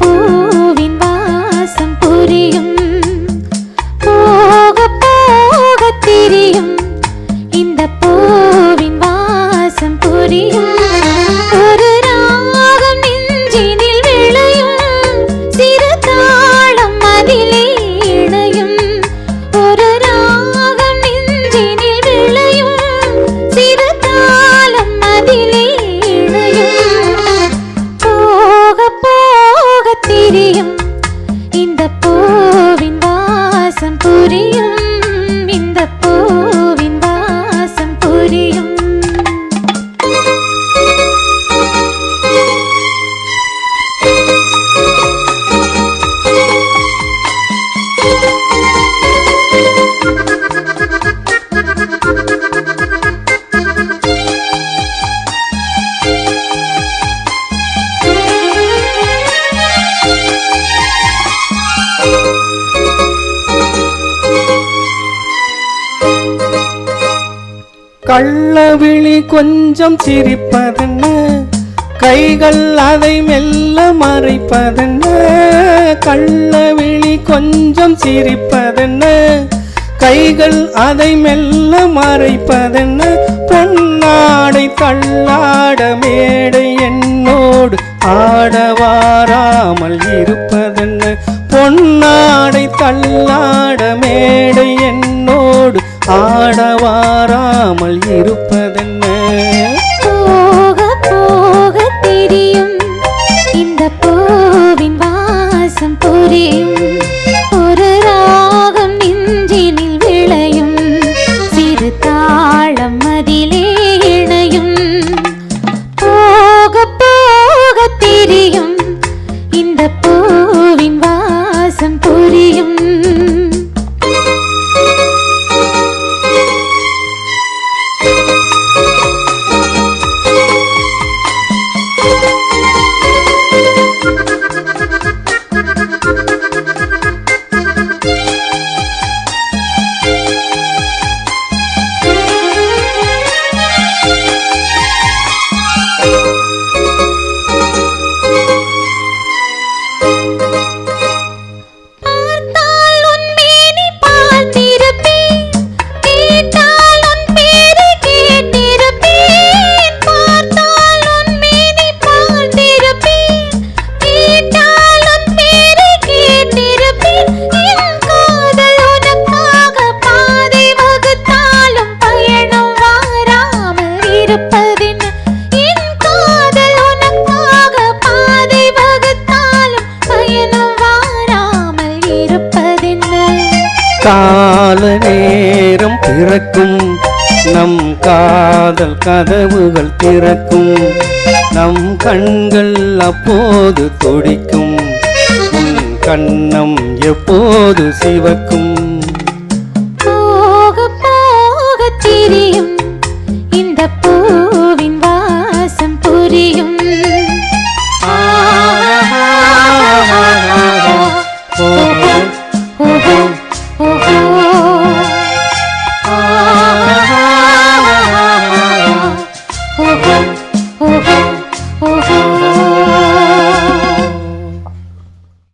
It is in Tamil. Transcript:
பூவின் வாசம் புரியும் போக போக தெரியும் இந்த பூவின் வாசம் புரியும் ஒரு ராகம் நெஞ்சினில் விளையும் சிறு தாளம் அதிலே இணையும் ஒரு ராகம் நெஞ்சினில் விளையும் சிறு தாளம் அதிலே இணையும் போக போக தெரியும் இந்த பூவின் வாசம் புரியும் இந்த பூவின் வாசம் புரியும் கள்ளவிழி கொஞ்சம் சிரிப்பதென்ன கைகள் அதை மெல்ல மறைப்பதென்ன கள்ளவிழி கொஞ்சம் சிரிப்பதென்ன கைகள் அதை மெல்ல மறைப்பதென்ன பொன்னாடை தள்ளாட மேடை என்னோடு ஆடவாராமல் இருப்பதென்ன பொன்னாடை தள்ளாட மேடை என்னோடு ஆடவாராமல் இருப்பதென்ன போக போக தெரியும் இந்த பூவின் வாசம் புரியும் ஒரு ராகம் நெஞ்சினில் விளையும் சிறு தாளம் அதிலே இணையும் போக போக தெரியும் இந்த பூவின் வாசம் புரியும் கால நேரம் பிறக்கும் நம் காதல் கதவுகள் திறக்கும் நம் கண்கள் அப்போது துடிக்கும் உன் கண்ணம் எப்போது சிவக்கும்